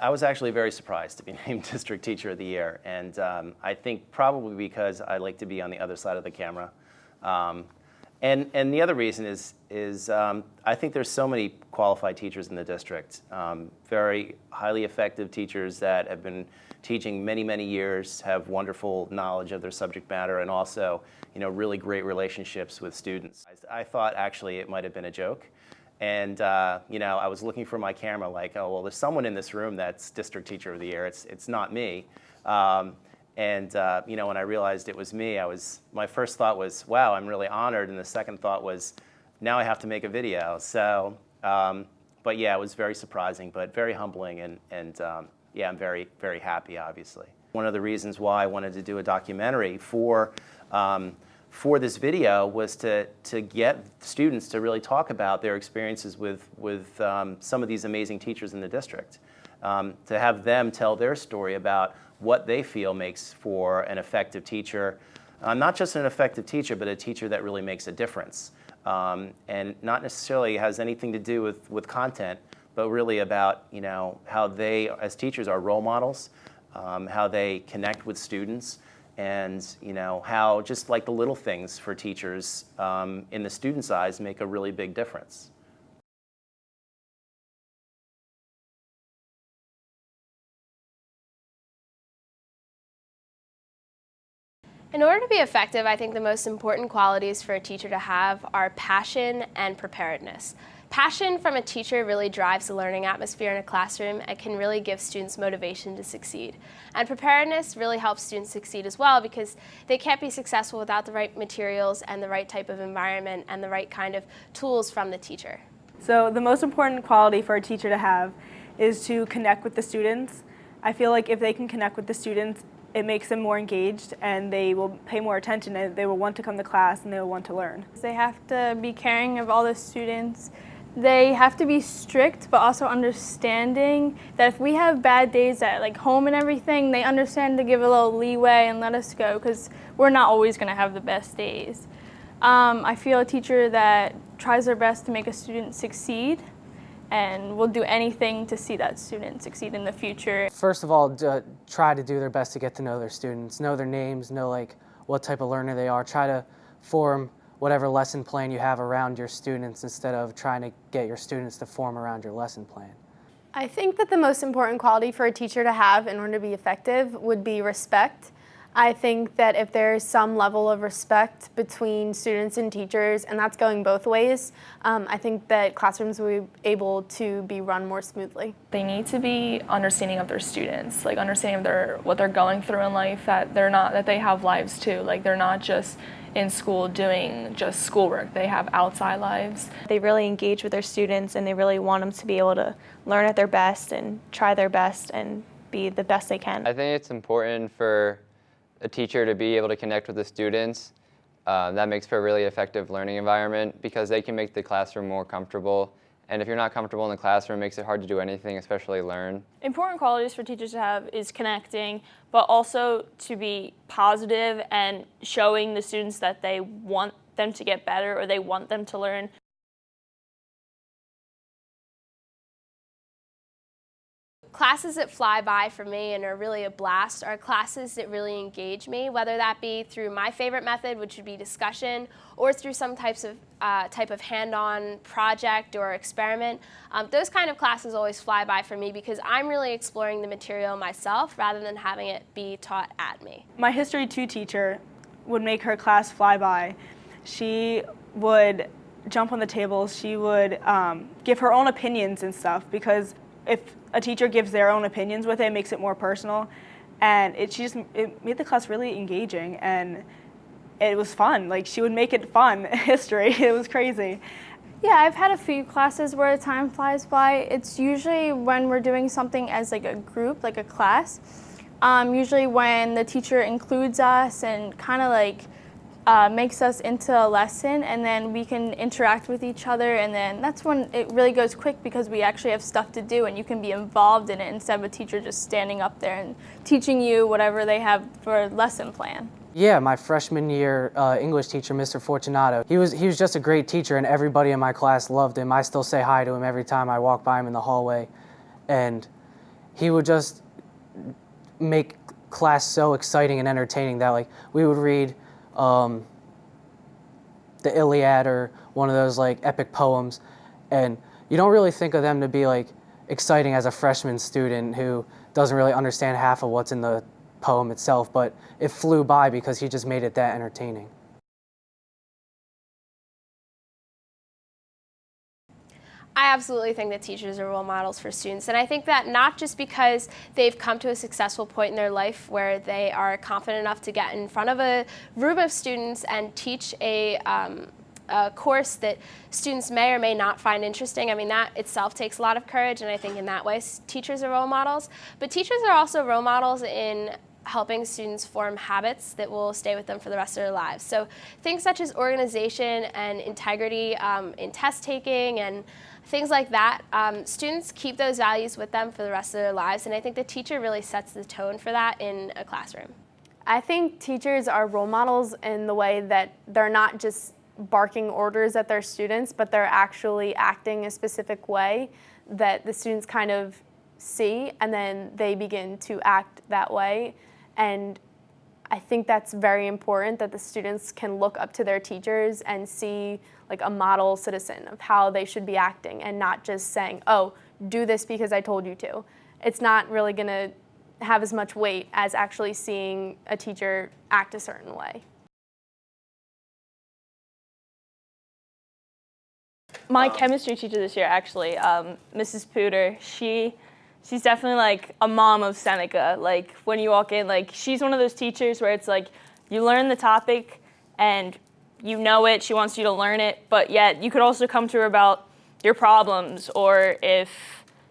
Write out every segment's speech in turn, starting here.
I was actually very surprised to be named District Teacher of the Year, and I think probably because I like to be on the other side of the camera. And the other reason is I think there's so many qualified teachers in the district, very highly effective teachers that have been teaching many, many years, have wonderful knowledge of their subject matter, and also, really great relationships with students. I thought actually it might have been a joke. And I was looking for my camera like, oh, well, there's someone in this room that's District Teacher of the Year. It's not me. When I realized it was me, my first thought was, wow, I'm really honored. And the second thought was, now I have to make a video. So, but yeah, it was very surprising, but very humbling. And yeah, I'm very, very happy, obviously. One of the reasons why I wanted to do a documentary for this video was to get students to really talk about their experiences with some of these amazing teachers in the district, to have them tell their story about what they feel makes for an effective teacher, not just an effective teacher, but a teacher that really makes a difference, and not necessarily has anything to do with content, but really about how they as teachers are role models, how they connect with students, and how just like the little things for teachers in the student's eyes make a really big difference. In order to be effective, I think the most important qualities for a teacher to have are passion and preparedness. Passion from a teacher really drives the learning atmosphere in a classroom and can really give students motivation to succeed. And preparedness really helps students succeed as well, because they can't be successful without the right materials and the right type of environment and the right kind of tools from the teacher. So the most important quality for a teacher to have is to connect with the students. I feel like if they can connect with the students, it makes them more engaged and they will pay more attention and they will want to come to class and they will want to learn. They have to be caring of all the students. They have to be strict, but also understanding that if we have bad days at home and everything, they understand to give a little leeway and let us go, because we're not always going to have the best days. I feel a teacher that tries their best to make a student succeed and will do anything to see that student succeed in the future. First of all, try to do their best to get to know their students, know their names, know what type of learner they are. Try to form whatever lesson plan you have around your students instead of trying to get your students to form around your lesson plan. I think that the most important quality for a teacher to have in order to be effective would be respect. I think that if there's some level of respect between students and teachers, and that's going both ways, I think that classrooms will be able to be run more smoothly. They need to be understanding of their students, understanding of what they're going through in life, that they have lives too. They're not just in school doing just schoolwork. They have outside lives. They really engage with their students and they really want them to be able to learn at their best and try their best and be the best they can. I think it's important for a teacher to be able to connect with the students. That makes for a really effective learning environment because they can make the classroom more comfortable. And if you're not comfortable in the classroom, it makes it hard to do anything, especially learn. Important qualities for teachers to have is connecting, but also to be positive and showing the students that they want them to get better or they want them to learn. Classes that fly by for me and are really a blast are classes that really engage me, whether that be through my favorite method, which would be discussion, or through some type of hand-on project or experiment. Those kind of classes always fly by for me because I'm really exploring the material myself rather than having it be taught at me. My History 2 teacher would make her class fly by. She would jump on the tables. She would give her own opinions and stuff, because if a teacher gives their own opinions with it, it makes it more personal. And it made the class really engaging, and it was fun. She would make it fun, history. It was crazy. Yeah, I've had a few classes where time flies by. It's usually when we're doing something as a group, like a class. Usually when the teacher includes us and kind of makes us into a lesson, and then we can interact with each other, and then that's when it really goes quick because we actually have stuff to do and you can be involved in it instead of a teacher just standing up there and teaching you whatever they have for a lesson plan. Yeah, my freshman year English teacher, Mr. Fortunato, he was just a great teacher and everybody in my class loved him. I still say hi to him every time I walk by him in the hallway. And he would just make class so exciting and entertaining that like we would read the Iliad or one of those like epic poems, and you don't really think of them to be like exciting as a freshman student who doesn't really understand half of what's in the poem itself, but it flew by because he just made it that entertaining. I absolutely think that teachers are role models for students, and I think that not just because they've come to a successful point in their life where they are confident enough to get in front of a room of students and teach a course that students may or may not find interesting. I mean, that itself takes a lot of courage, and I think in that way teachers are role models. But teachers are also role models in helping students form habits that will stay with them for the rest of their lives. So things such as organization and integrity in test taking and things like that, students keep those values with them for the rest of their lives, and I think the teacher really sets the tone for that in a classroom. I think teachers are role models in the way that they're not just barking orders at their students, but they're actually acting a specific way that the students kind of see, and then they begin to act that way. And I think that's very important, that the students can look up to their teachers and see like a model citizen of how they should be acting, and not just saying, oh, do this because I told you to. It's not really going to have as much weight as actually seeing a teacher act a certain way. My chemistry teacher this year, actually, Mrs. Pooter, she's definitely like a mom of Seneca. Like when you walk in, like she's one of those teachers where it's like you learn the topic and you know it, she wants you to learn it, but yet you could also come to her about your problems, or if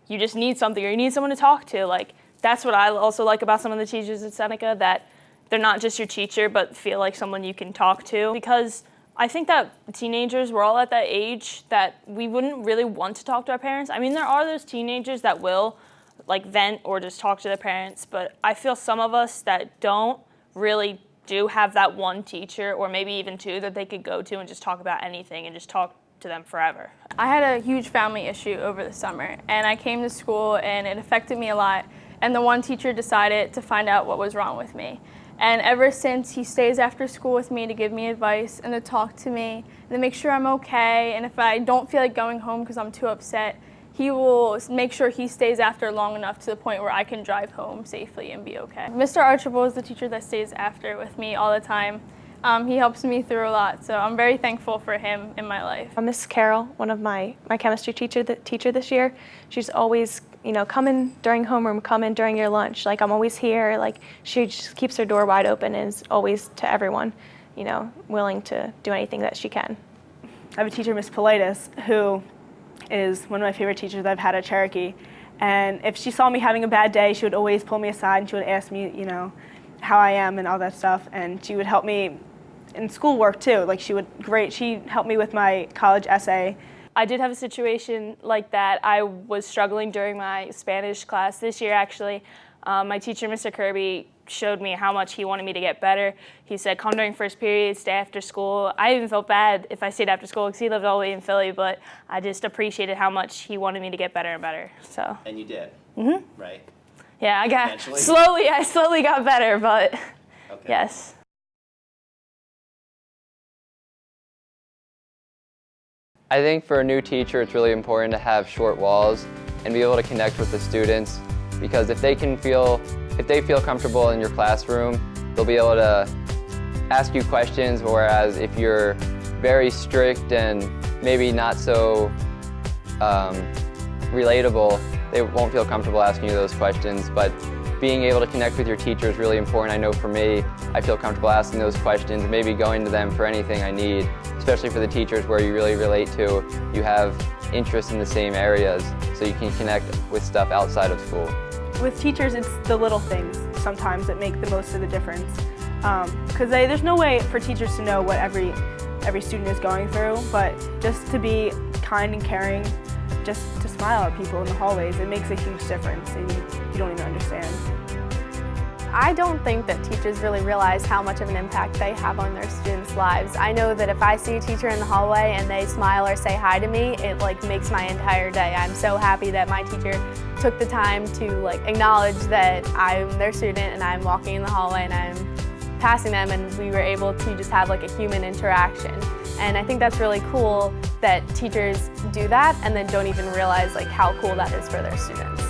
you just need something or you need someone to talk to. Like that's what I also like about some of the teachers at Seneca, that they're not just your teacher but feel like someone you can talk to. Because I think that teenagers, we're all at that age that we wouldn't really want to talk to our parents. I mean, there are those teenagers that will like vent or just talk to their parents, but I feel some of us that don't really do have that one teacher, or maybe even two, that they could go to and just talk about anything and just talk to them forever. I had a huge family issue over the summer, and I came to school and it affected me a lot, and the one teacher decided to find out what was wrong with me. And ever since, he stays after school with me to give me advice and to talk to me and to make sure I'm okay, and if I don't feel like going home because I'm too upset, he will make sure he stays after long enough to the point where I can drive home safely and be okay. Mr. Archibald is the teacher that stays after with me all the time. He helps me through a lot, so I'm very thankful for him in my life. Miss Carol, one of my chemistry teacher this year, she's always, come in during homeroom, come in during your lunch. Like, I'm always here. Like, she just keeps her door wide open and is always to everyone, willing to do anything that she can. I have a teacher, Miss Politis, who is one of my favorite teachers that I've had at Cherokee. And if she saw me having a bad day, she would always pull me aside and she would ask me, how I am and all that stuff. And she would help me in schoolwork too. Like she helped me with my college essay. I did have a situation like that. I was struggling during my Spanish class this year, actually. My teacher, Mr. Kirby, showed me how much he wanted me to get better. He said, come during first period, stay after school. I even felt bad if I stayed after school because he lived all the way in Philly, but I just appreciated how much he wanted me to get better and better. So. And you did, right? Yeah, Eventually? I slowly got better, but Okay. yes. I think for a new teacher, it's really important to have short walls and be able to connect with the students, because if they feel comfortable in your classroom, they'll be able to ask you questions, whereas if you're very strict and maybe not so relatable, they won't feel comfortable asking you those questions. But being able to connect with your teacher is really important. I know for me, I feel comfortable asking those questions, maybe going to them for anything I need, especially for the teachers where you really relate to, you have interests in the same areas, so you can connect with stuff outside of school. With teachers, it's the little things sometimes that make the most of the difference. Because there's no way for teachers to know what every student is going through, but just to be kind and caring, just to smile at people in the hallways, it makes a huge difference, and you don't even understand. I don't think that teachers really realize how much of an impact they have on their students' lives. I know that if I see a teacher in the hallway and they smile or say hi to me, it like makes my entire day. I'm so happy that my teacher took the time to like acknowledge that I'm their student and I'm walking in the hallway and I'm passing them, and we were able to just have like a human interaction. And I think that's really cool that teachers do that and then don't even realize like how cool that is for their students.